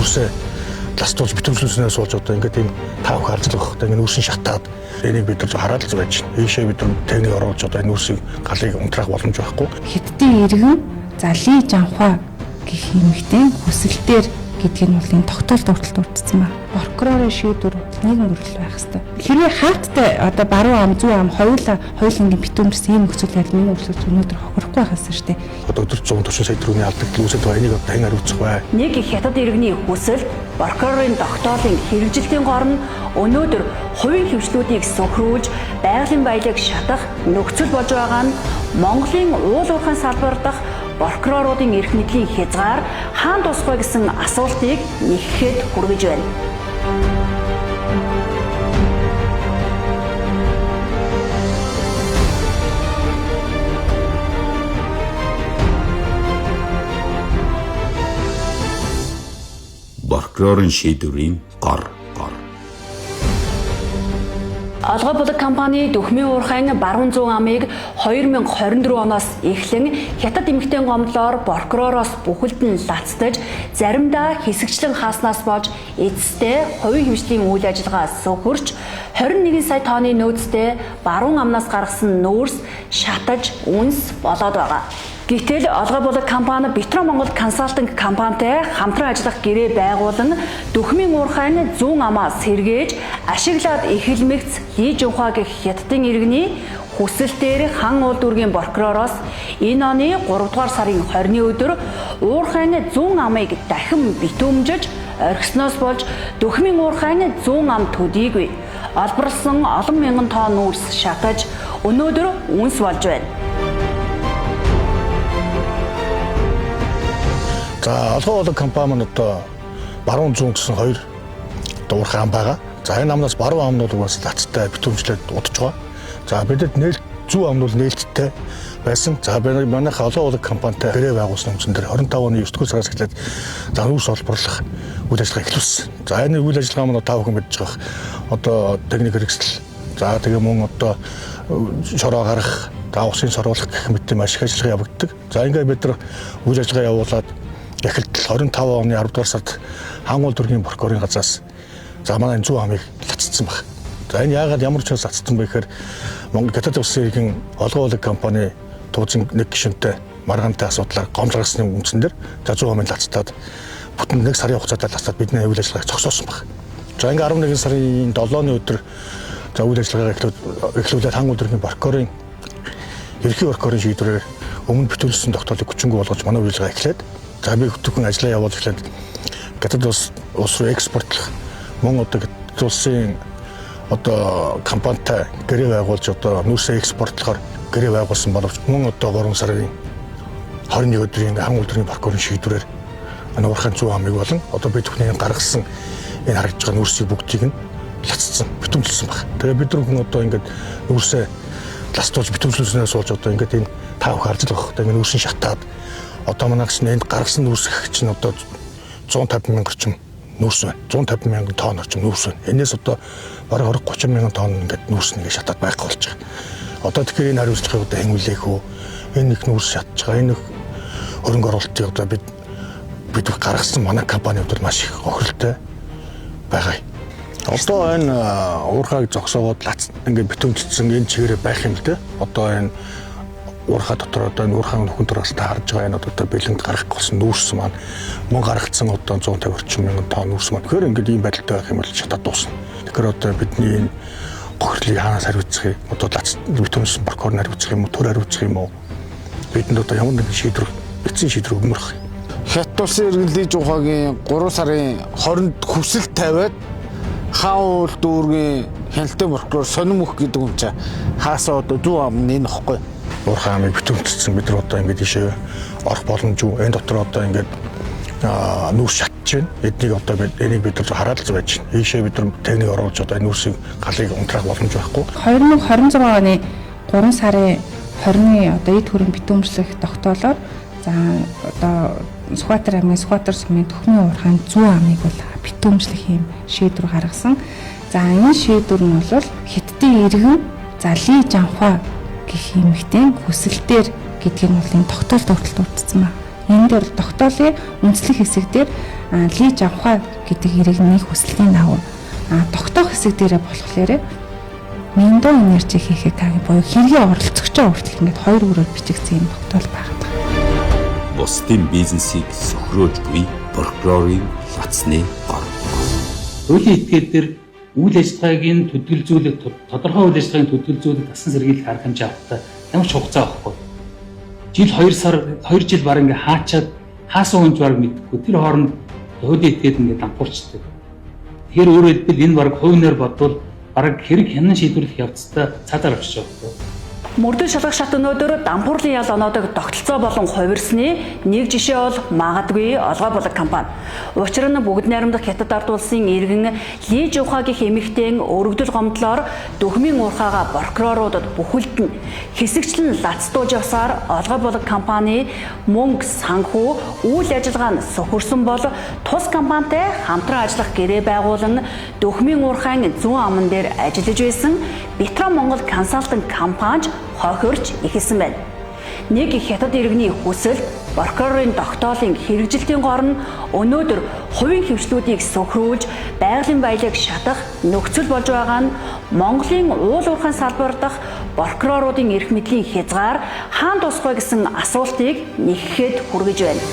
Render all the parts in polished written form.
нүүрсээ ластуулж битүүмжлүүлснээс болж одоо ингээд ийм тав харилцах одоо ингээд нүүрсийн шатаад энийг бид нар хараад л байж байна. Ийшээ бид нар техник оруулж одоо энэ нүүрсийг галыг унтраах боломж байхгүй. Хэддийн иргэн залий жанхаа гэх юмхтэй хүсэлтээр гэдгийг нь бол энэ тогтоолт хүртэл дурдсан ба. Прокурорын шийдвэр нийгэм гөрөл байх хэвээр. Хэрвээ хаалттай одоо баруун ам зүүн ам хоёулангийн битүүмжс ийм нөхцөл байдал миний өглөө өнөөдөр хохирохгүй байхаас шүү дээ. Одоо өдөр 140 сая төгрөгийн алдагдал үүсэж байгаа энийг одоо хянаар үүсэх бай. Нэг их хятад иргэний хүсэл прокурорын тогтоолын хэрэгжилтийн горн өнөөдөр хувийн хэмжлүүдийг сөхрүүлж байгалийн баялаг шатах нөхцөл болж байгаа нь Монголын уул уурхайн салбар дахь прокуроруудын эрх мэдлийн хязгаар хаан тусгай гэсэн асуултыг нэхэхэд хүргэж байна. Прокурорын шийдвэрийн гор. Алгой булаг компани Дөхмийн уурхайн баруун зүүн амыг 2024 оноос эхлэн хятад эмэгтэй гомдлоор прокуророос бүхэлд нь лацдаж заримдаа хэсэгчлэн хааснаас болж эцэстээ хувийн хэмжлийн үйл ажиллагаа сөхөрч 21 сая тонны нөөцтэй баруун амнаас гаргасан нүүрс шатаж үнс болоод байгаа. Гэтэл Алгой булаг компани Битро Монгол консалтинг компанитай хамтран ажиллах гэрээ байгуулан Дөхмийн уурхайн зүүн амаа сэргээж ашиглаад эхэлмэгц Ли Жунхва гэх хятадын иргэний хүсэлтээр хан улд дүүргийн прокуророос энэ оны 3 дугаар сарын 20-ны өдөр уурхайн зүүн амыг дахин битүүмжиж орхисноос болж Дөхмийн уурхайн зүүн ам төдийгүй албарлсан олон мянган тонн нүүрс шатаж өнөөдөр үнс болж байна. За Алгой булаг компани нь одоо баруун зүүн гэсэн хоёр уурхай ам байгаа. За энэ амнаас баруун ам нь бас лацтай битүүмжлээд удаж байгаа. За бидэд нээлт зүүн ам нь нээлттэй байсан. За манайх Алгой булаг компанитай гэрээ байгуулсан үндсэн дээр 25 оны 9 дугаар сараас эхлээд нүүрс олборлох үйл ажиллагаа эхлүүлсэн. За энэ үйл ажиллагаа маань тав хүн мэдж байгаа. Одоо техник хэрэгсэл. За тэгээ мөн одоо шороо гарах, усын сорвуулах гэх мэт маш их ажиллагаа явагддаг. За ингээд бид нар үйл ажиллагаа явуулаад эхэлтэл 25 оны 10 дугаар сард хаан улд дүүргийн прокурорын газраас за манай зүүн амыг лацсан баг. За энэ яагаад ямар ч бас лацсан бэ гэхээр Монгол хятад улсын иргэн Алгой булаг компани туучин нэг гишүүнтэй маргаантай асуудлаар гомдлогсны үндсэн дээр за зүүн амыг лацтаад бүтэн 1 сарын хугацаатай лацтаад бидний үйл ажиллагааг зогсоосон баг. За ингээ 11 сарын 7-ны өдөр за үйл ажиллагаагаа эхлүүлээд хаан улд дүүргийн прокурорын ерхий прокурорын шийдвэрээр өмнө битүүлсэн тогтоолыг хүчингүй болгож манай үйл ажиллагаа эхлээд за би хөтөлбөр ажиллаа явуулж эхлээд хятад улс руу экспортлох мөн одоо хятад улсын одоо компанитай гэрээ байгуулж одоо нүүрсээ экспортлохоор гэрээ байгуулсан боловч мөн одоо 3 сарын 21 өдрийн хаан улд дүүргийн прокурорын шийдвэрээр уурхайн зүүн амыг болон одоо бид бүхний гаргасан энэ харагдж байгаа нүүрсийг бүгдийг нь лацсан битүүмжлсэн баг. Тэгээ бид нар хүн одоо ингээд нүүрсээ ластуулж битүүмжлүүлснээс болж одоо ингээд энэ тав харж л баг. Тэгээ нүүрсийн шатаад одоо манайх чинь энд гаргасан нүүрс чинь одоо 150 мянга орчим нүүрс байна. 150 мянган тонн орчим нүүрс байна. Энээс одоо бараг 20-30 мянган тонн ингээд нүүрс нэгэ шатаад байхгүй болж байгаа. Одоо тэгэхээр энэ хариуцлагыг одоо хэнгүүлээх үү? Энэ их нүүрс шатж байгаа. Энэ хөрөнгө оруулалтыг одоо бид гаргасан манай компаниуд маш их охиролтой байгаа. Одоо энэ уурхайг зогсоогоод ингээд битүүмжлсэн энэ чигээрээ байх юм л дээ. Одоо энэ уурхай дотор одоо энэ уурхайн нөхөн тураас таарж байгаа энэ одоо бэлэнд гарах болсон нүүрс маань мөн гаргацсан одоо 150 орчим мянган тонн нүүрс маань. Тэгэхээр ингээд ийм байдалтай байх юм бол шатаад дуусна. Тэгэхээр одоо бидний энэ гохирлыг хаанаас хариуцах юм? Одоо битүүмжлсэн прокурор хариуцах юм уу? Төр хариуцах юм уу? Бидэнд одоо ямар нэгэн шийдвэр, эцсийн шийдвэр өгмөрөх юм. Хятад улсын иргэн Ли Жунхвагийн 3 сарын 20-нд хүсэлт тавиад хаан улд дүүргийн хяналтын прокурор сонирм өгөх гэдэг юм чи хаасаа одоо зүүн ам нэ нөхгүй. Уурхай амыг битүүмжлсэн бид нар одоо ингээд ишээ орох боломжгүй. Энэ дотор одоо ингээд нүүрс шатж байна. Эднийг одоо энийг бид нар хараад л байж байна. Ийшээ бид нар техник оруулж одоо нүүрсийг галыг унтраах боломж байхгүй. 2026 оны 3 сарын 20-ны одоо эд хөрөнгө битүүмжлэх тогтоолоор за одоо Сүхбаатар аймгийн Сүхбаатар сумын Дөхмийн уурхайн зүүн амыг бол битүүмжлэх юм шийдвэр гаргасан. За энэ шийдвэр нь бол хятадын иргэн Ли Жунхва гэх эмэгтэй хүсэлтээр гэдгийг нь бол энэ тогтоолт хүртэл дурдсан ба. Энэ дээр тогтоолын үндэслэх хэсэг дээр лиж авах гэдэг хэрэг нэг хүсэлтийн дагуу тогтоох хэсэг дээрээ болохоор Миндо энержи ХХК-гийн буюу хэргийн оролцогчоо хүртэл ингээд хоёр өрөөр бичигдсэн юм тогтоол байгаа. Бусдын бизнесийг сөхрөөж буй прокурорын лацны гор. Хуулийн этгээд дээр үйл ажиллагаагийн төдөлзүүлэх тодорхой үйл ажиллагааны төдөлзүүлэх тасан сэргийлэх арга хэмжээ авахтаа ямар ч хугацаа авахгүй. Жил 2 жил баг ингээ хаачаад хаасан хүнж баг мэдхгүй. Тэр хооронд хуулийн этгээд ингээ дампуурчдаг. Тэгэхээр өөрөөр хэлбэл энэ баг хувийнаар бодвол бараг хэрэг хянан шийдвэрлэх явцдаа цаадаар авчиж байгаа. Мөрдөн шалгах шат өнөөдөр дампуурлын ял оноодог тогтолцоо болон хувирсны нэг жишээ бол магадгүй олгой булаг компани. Учир нь бүгд найрамдах Хятад ард улсын иргэн Ли Жухагийн эмэгтэйн өргөдөл гомдлоор дөхмийн уурхаага прокуроруудад бүхэлд нь хэсэгчлэн лацдуулж явсаар олгой булаг компани мөнгө санхүү үйл ажиллагаа нь сөхөрсөн бол тус компанитай хамтран ажиллах гэрээ байгуулан дөхмийн уурхайн зүүн аман дээр ажиллаж байсан Битро Монгол консалтинг компани хохирч ихэлсэн байна. Нэг Хятад иргэний хүсэл прокурорын тогтоолын хэрэгжилтийн гор нь өнөөдөр хувийн хвшлүүдийг сөхрүүлж байгалийн баялаг шатах нөхцөл болж байгаа нь Монголын уул уурхайн салбар дахь прокуроруудын эрх мэдлийн хязгаар хаан тусах вэ гэсэн асуултыг нэхэхэд хүргэж байна.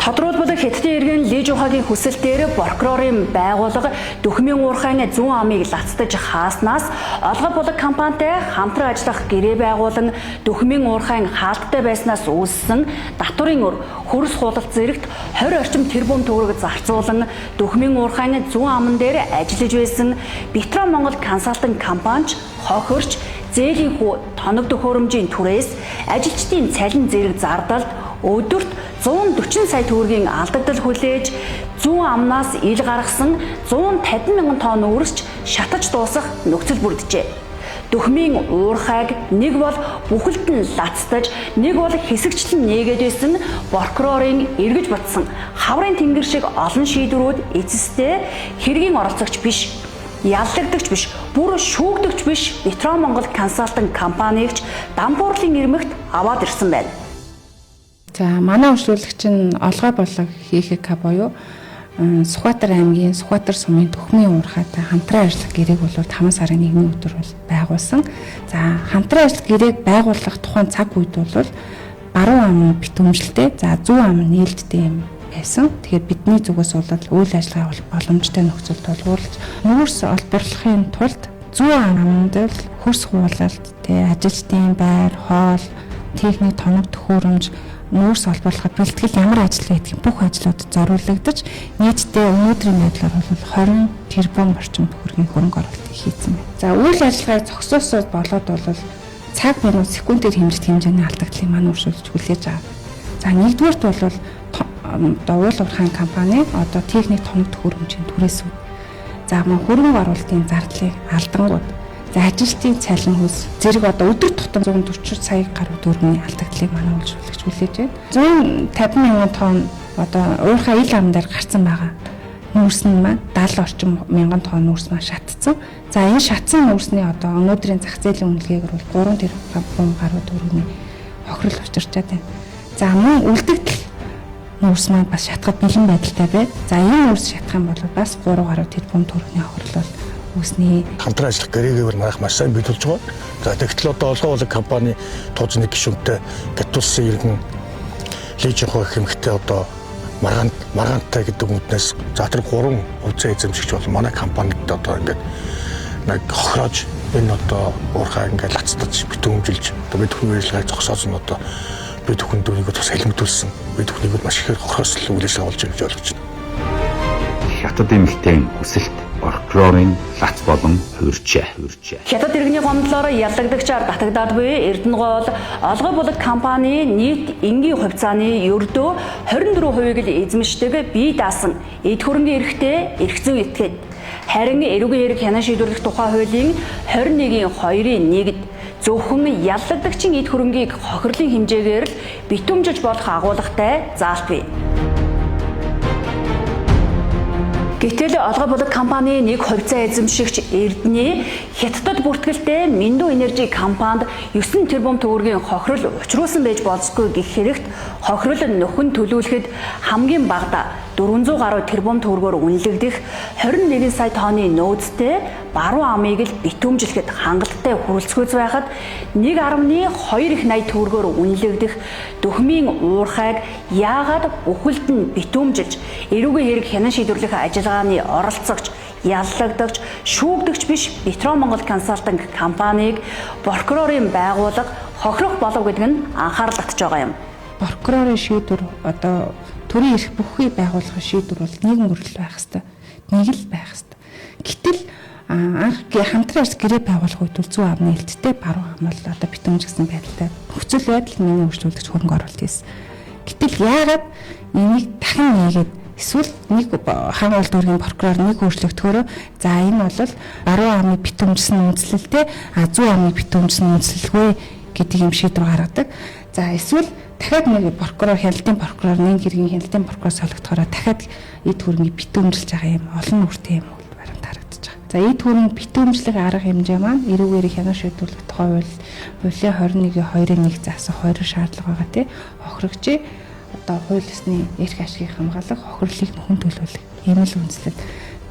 Тодруулбал Хятадын иргэн Ли Жухагийн хүсэлтээр прокурорын байгууллага дөхмийн уурхайн зүүн амыг лацдаж хааснаас олгой булаг компанитай хамтран ажиллах гэрээ байгуулан дөхмийн уурхайн хаалттай байснаас үүссэн татварын өр хөрс худалт зэрэгт 20 орчим тэрбум төгрөг зарцуулан дөхмийн уурхайн зүүн аман дээр ажиллаж байсан Битро Монгол консалтинг компани хохирч зээлийн хүү тоног төхөөрөмжийн түрээс ажилчдын цалин зэрэг зардалд өдөрт 140 сая төгрөгийн алдагдал хүлээж зүүн амнаас ил гаргасан 150 мянган тонн өрсч шатаж дуусах нөхцөл бүрджээ. Дөхмийн уурхайг нэг бол бүхэлд нь лацдаж, нэг бол хэсэгчлэн нээгээд байсан прокурорын эргэж батсан хаврын тэнгэр шиг олон шийдвэрүүд эцэстээ хэргийн оролцогч биш, яллагдагч биш, бүр шүүгдэгч биш Битро Монгол консалтинг компанигч дампуурлын ирмэгт аваад ирсэн байна. За манай урьдчилагч нь олгой булаг ХХК буюу Сүхбаатар аймгийн Сүхбаатар сумын дөхмийн уурхайтай хамтран ажиллах гэрээг бол 5 сарын 1-ний өдөр бол байгуулсан. За хамтран ажиллах гэрээг байгуулах тухайн цаг үед бол баруун ам битүүмжлэлтэй, за зүүн ам нээлттэй юм байсан. Тэгэхээр бидний зүгээс бол үйл ажиллагаа боломжтой нөхцөлд тулгуурлаж нүүрс олборлохын тулд зүүн амд л хөрс хуулалт, ажилчдын байр, хоол, техник, тоног төхөөрөмж нүүрс олборлоход бэлтгэл ямар ажиллагаа хийх бүх ажлууд зориулагдаж нийтдээ өнөөдрийн байдлаар бол 20 тэрбум орчим төгрөгийн хөрөнгө оруулалт хийсэн байна. За үйл ажиллагаа зогсоосод болоод бол цаг минут секундээр хэмжих хэмжээний алдагдлыг манай урьдчилагч хүлээж авав. За нэгдүгээрт бол уул уурхайн компани одоо техник тоног төхөөрөмжийн түрээс за хөрөнгө оруулалтын зардлыг алдангууд за ажилтны цалин хөлс зэрэг одоо өдөр тутам 140 сая гаруй төгрөгийн алдагдлыг манай урьдчилагч хүлээж байна. 150 мянган тонн одоо уурхай ил ам дээр гарсан байгаа. Нүүрс нь маань 70 орчим мянган тонн нүүрс маань шатцсан. За энэ шатсан нүүрсний одоо өнөөдрийн зах зээлийн үнэлгээгээр бол 3 тэрбум гаруй төгрөгийн хохирол учирчаад байна. За мөн үлдэгдэл нүүрс маань бас шатгах бэлэн байдалтай байна. За энэ нүүрс шатах юм бол бас 3 гаруй тэрбум төгрөгийн хохирол үсний хамтран ажиллах гэрээгээр манайх маш сайн биелүүлж байгаа. За тэгтэл одоо олгой булаг компани тууз нэг гишүүнтэй Гатулсын иргэн Ли Жухаа хэмэгтэй одоо маргаантай гэдэг үгнээс за тэр 3 хувьцаа эзэмшигч бол манай компанид одоо ингээд нэг хохироож энэ одоо уурхай ингээд лацдаж битүүмжилж одоо бид хүн ажиллагаа зогсоос нь одоо бид хүн дөрвийг бас хэлмэгдүүлсэн. Бид хүнийг маш ихээр хохирослол үйл ажиллагаа болж байгаа гэж ойлгож байна. Хятад эмэгтэйн хүсэлт прокурорын лац болон хувирчээ. Хятад иргэний гомдлоор яллагдагчаар татагдаад буй Эрдэнэ гол олгой булаг компани нийт энгийн хувьцааны ердөө 24% л эзэмшдэг бие даасан эд хөрөнгийн эрхтэй эрхцэн этгээд харин эрүүгийн эрх хянан шийдвэрлэх тухай хуулийн 21-ийн 2-ын 1-д зөвхөн яллагдагчийн эд хөрөнгийг хохирлын хэмжээгээр л битүүмжилж болох агуулгатай заалт бий. Гэтэл олгой булаг компани нэг хувьцаа эзэмшигч Эрдэнэ Хятадд бүртгэлтэй Минду Энержи компанид 9 тэрбум төгрөгийн хохирол учруулсан байж болзгүй гэх хэрэгт хохирол нөхөн төлөвлөхөд хамгийн багадаа 400 гаруй тэрбум төгрөгөөр үнэлэгдэх 21 сая тонны нөөцтэй баруун амыг л битүүмжлэхэд хангалттай хүрэлцгүйц байхад 1.2 их 80 төгрөгөөр үнэлэгдэх дөхмийн уурхайг яагаад бүхэлд нь битүүмжилж эрүүгийн хэрэг хянан шийдвэрлэх ажиллагааны оролцогч яллагдагч шүүгдэгч биш Петро Монгол консалтинг компанийг прокурорын байгууллага хохирох болов гэдэг нь анхаарал татж байгаа юм. Прокурорын шийдвэр одоо төрийн эрх бүхий байгууллагын шийдвэр бол нийгэм гөрөл байх хэвээр нэг л байх хэвээр. Гэтэл анх хамтраас гэрээ байгуулах үед зүүн амны хэлттэй баруун ам бол одоо битүүмжсэн байдалтай нөхцөл байдал миний өөрчлөлтөж хөрөнгө оруулалт хийсэн. Гэтэл яагаад энийг дахин нээгээд эсвэл нэг хамгаалалт дүүргийн прокурор нэг өөрчлөгдөхөөрөө за энэ бол баруун амыг битүүмжсэн үндэслэлтэй зүүн амыг битүүмжсэн үндэслэлгүй гэдэг юм шийдвэр гаргадаг. За эсвэл дахиад нэг прокурор хяналтын прокурор нэг хэргийн хяналтын прокурор солигдохороо дахиад эд хөрөнгийг битүүмжилж байгаа юм олон нүртэй юм бол баримт харагдаж байгаа. За эд хөрөнг битүүмжлэх арга хэмжээ маань эрүүгээр хянан шийдвэрлэх тухай хуулийн 21-2-1 заасан хоёрын шаардлага байгаа тий. Хохирогчийн одоо хууль ёсны эрх ашгийг хамгаалах хохирлыг нөхөн төлөвлөх ийм л үндэслэл.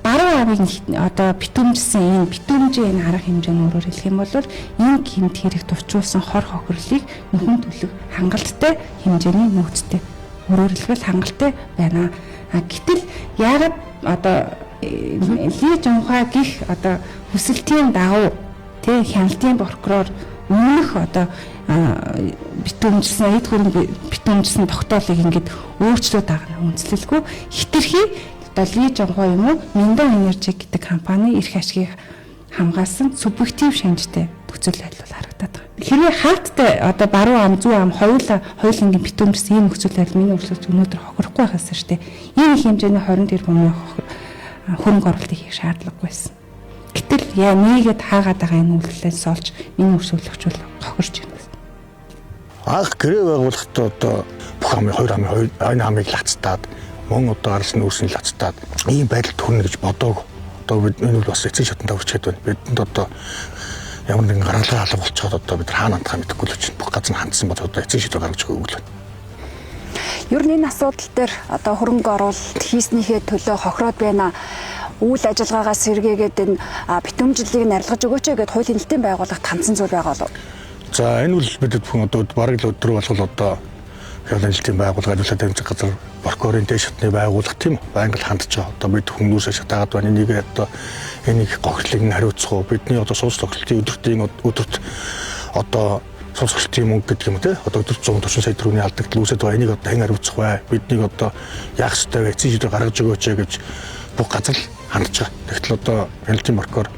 Баруун амыг одоо битүүмжсэн энэ битүүмжийн арга хэмжээний өөрөөр хэлэх юм бол энэ гэмт хэрэг төвчүүлсэн хор хохирлыг нөхөн төлөх хангалттай хэмжээний нөөцтэй өөрөөр хэлбэл хангалттай байна. Гэтэл яагаад одоо Ли Жонхай гих одоо хүсэлтийн дагуу тий хяналтын прокурор өмнөх одоо битүүмжсэн эд хөрөнгө битүүмжсэн тогтоолыг ингээд өөрчлөөд байгаа нь үндэслэлгүй хитрхи Ли Жонхай юм уу Минду Энержи гэдэг компани эрх ашгийг хамгаалсан субъектив шинжтэй нөхцөл байдал харагдаад байгаа. Хэрвээ хаалттай одоо баруун ам зүүн ам хоёулангийн битүүмжсэн ийм нөхцөл байдал миний өөрчлөлт өнөөдөр хохирохгүй байхаас шүү дээ. Ийм их хэмжээний 20 тэрбумын хөрөнгө оруулалтыг хийх шаардлагагүй байсан. Гэтэл яа нэгэд хаагаад байгаа энэ үйлдэлээс олж миний өрсөлдөгч бол хохирч байна. Анх гэрээ байгуулахдаа одоо бүх амын хоёр амыг лацтаад мөн одоо гарсан нүүрсний лацтаад ийм байдалд хүрнэ гэж бодоагүй. Одоо бид энэ бол бас эцсийн шатанд хүрчихэд байна. Бидэнд одоо ямар нэгэн гаргалгаа алга болчиход одоо бид хаана хандхаа мэдэхгүй л чинь бүх газар хандсан бол одоо эцсийн шийдвэр гаргаж өгөөгүй л байна. Ер нь энэ асуудал дээр одоо хөрөнгө оруулалт хийснийхээ төлөө хохироод байна. Үйл ажиллагаагаа сэргээгээд энэ битүүмжлэлийг нь арилгаж өгөөч гэдээ хуулийн хэлтийн байгууллагт хандсан зүйл байгаа болов. За энэ бол бид бүхэн одоо бараг л өдөр болгол одоо хуулийн хэлтийн байгууллага ажиллаж дамжих газар прокурорын дэш шатны байгууллага тийм байнга л хандж байгаа. Одоо бид хүмүүсээ шатаагаад байна. Энийг одоо энийг гохирлыг нь хариуцах уу? Бидний одоо суулц тохирлтын өдөрт одоо суулц тохирлтын мөнгө гэдэг юм те. Одоо өдөрт 140 сая төгрөгийн алдагдал үүсэж байгаа. Энийг одоо хэн хариуцах вэ? Биднийг одоо яах ёстой вэ? Эцсийн шийдвэр гаргаж өгөөч гэж бүх газар л хандж байгаа. Тэгтэл одоо хяналтын прокурор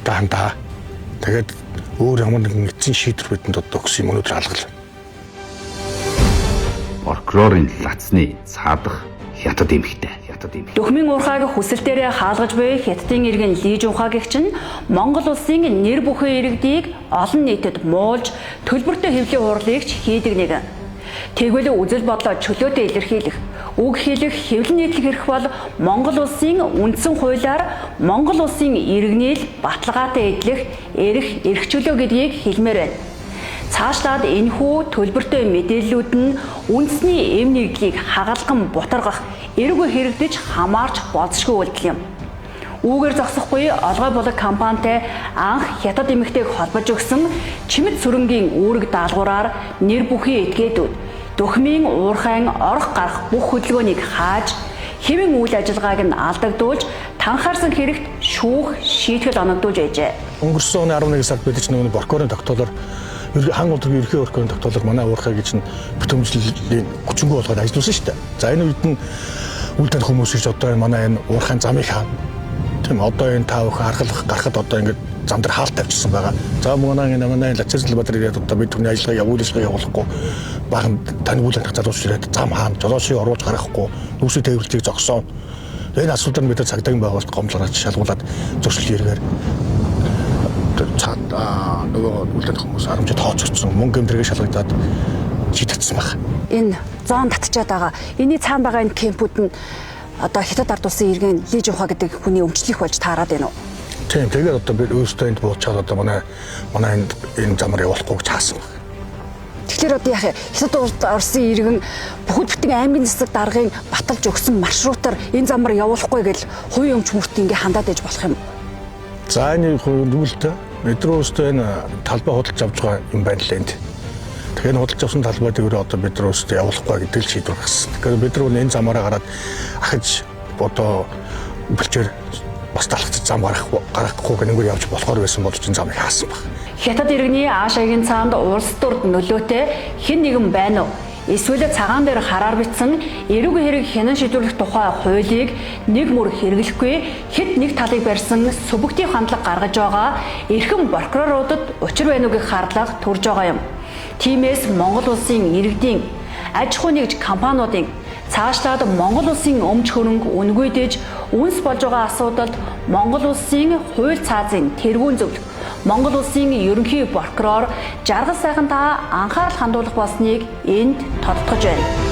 хандаа. Тэгээд өөр ямар нэгэн эцсийн шийдвэр бидэнд одоо өгсөн юм өнөөдөр алгал. Прокурорын лацны цаадах хятад эмэгтэй. Дөхмийн уурхайг хүсэлтээрээ хаалгаж буй Хятадын иргэн Ли Жонхайг чинь Монгол улсын нэр бүхэн иргэдийг олон нийтэд муулж төлбөртэй хэвлэлийн хурлыг хийдэг нэгэн. Тэгвэл үзэл бодлоо чөлөөтэй илэрхийлэх, үг хэлэх, хэвлэл нийтлэх эрх бол Монгол улсын үндсэн хуулиар Монгол улсын иргэнийг баталгаатай эдлэх эрх чөлөө гэдгийг хэлмээр байна. Цаашлаад энэхүү төлбөртэй мэдээллүүд нь үндэсний эм нэгдлийг хагалган бутаргах, эргүү хэрэгдэж хамаарч болзошгүй үйлдэл юм. Үүгээр зогсохгүй олгой булаг компанитай анх хятад эмэгтэйг холбож өгсөн чимэд сүрэнгийн үүрэг даалгавраар нэр бүхий этгээдүүд дөхмийн уурхайн орох гарах бүх хөдөлгөөнийг хааж хэвэн үйл ажиллагааг нь алдагдуулж танхаарсан хэрэгт шүүх шийтгэл оногдуулж байжээ. Өнгөрсөн оны 11 сард бид чинь нөгөө прокурорын тогтоолоор хаан улдрын ерхий прокурорын тогтоолоор манай уурхай гэж нь битүүмжлэлийн хүчингү болгоод ажилласан шүү дээ. За энэ үед нь үлдэн хүмүүс гэж одоо манай энэ уурхайн замыг хаа. Тийм одоо энэ тав харгалах гарахад одоо ингээд зам дээр хаалт тавьчихсан байгаа. За манай Лацэзэл Бадар ирээд одоо бид түүний ажиллагаа явуулахгүй бахан тань бүлээх залуучууд ирээд зам хаана жолоочийг оруулж гаргахгүй нүүрсээ тээвэрлжийг зогсоон. Энэ асуудал нь бид цагдаагийн байгуулалт гомдлогооч шалгуулад зуршил хэрэгээр нөгөө үлдэн хүмүүс харамжид тооцогдсон мөнгө гэмтргээ шалгагдаад шийдэгдсэн байна. Энэ зоон татчаад байгаа. Эний цаана байгаа энэ кемпүүд нь одоо хятад ард улсын иргэн Ли Жунхва гэдэг хүний өмчлөх болж таарад байна уу? Тийм тэгээд одоо бид өөрсдөө энд буучаад одоо манай энэ замаар явуулахгүй гэж хаасан байна. Тэгэхээр одоо яах вэ? Хятад Оросын иргэн бүхэл бүтэн аймгийн засаг даргын баталж өгсөн маршрутаар энэ замаар явуулахгүй гэж хувийн өмч мөрт ингээ хандаад иж болох юм. За энэ хөвөлтэй бид өөрсдөө энэ талбай худалдаж авч байгаа юм байна л энд. Тэгэхээр худалдаж авсан талбай дээр одоо бид өөрсдөө явуулахгүй гэдэг л шийдвэр гаргасан. Тэгэхээр бид нар энэ замаараа гараад ахиж одоо бэлчээр бас талхаж зам гаргахгүй гэнэгээр явж болохоор байсан болж энэ замыг хаасан баг. Хятад иргэний Аашагийн цаанд улс төрд нөлөөтэй хэн нэгэн байна уу? Эсвэл цагаан дээр хараар бичсэн эрүүг хэрэг хянан шийдвэрлэх тухай хуулийг нэг мөр хэрэглэхгүй хэд нэг талыг барьсан субъектив хандлага гаргаж байгаа эрхэм прокуроруудад учир байна уу гэх хандлага төрж байгаа юм. Тиймээс Монгол улсын иргэдийн аж ахуй нэгж компаниудын цаашлаад Монгол улсын өмч хөрөнгө үнгүйдэж үнс болж байгаа асуудалд Монгол улсын хууль цаазын тэргүүн зөвлөх Монгол улсын ерөнхий прокурор Жаргал сайхан та анхаарал хандуулах болсныг энд тодтогч байна.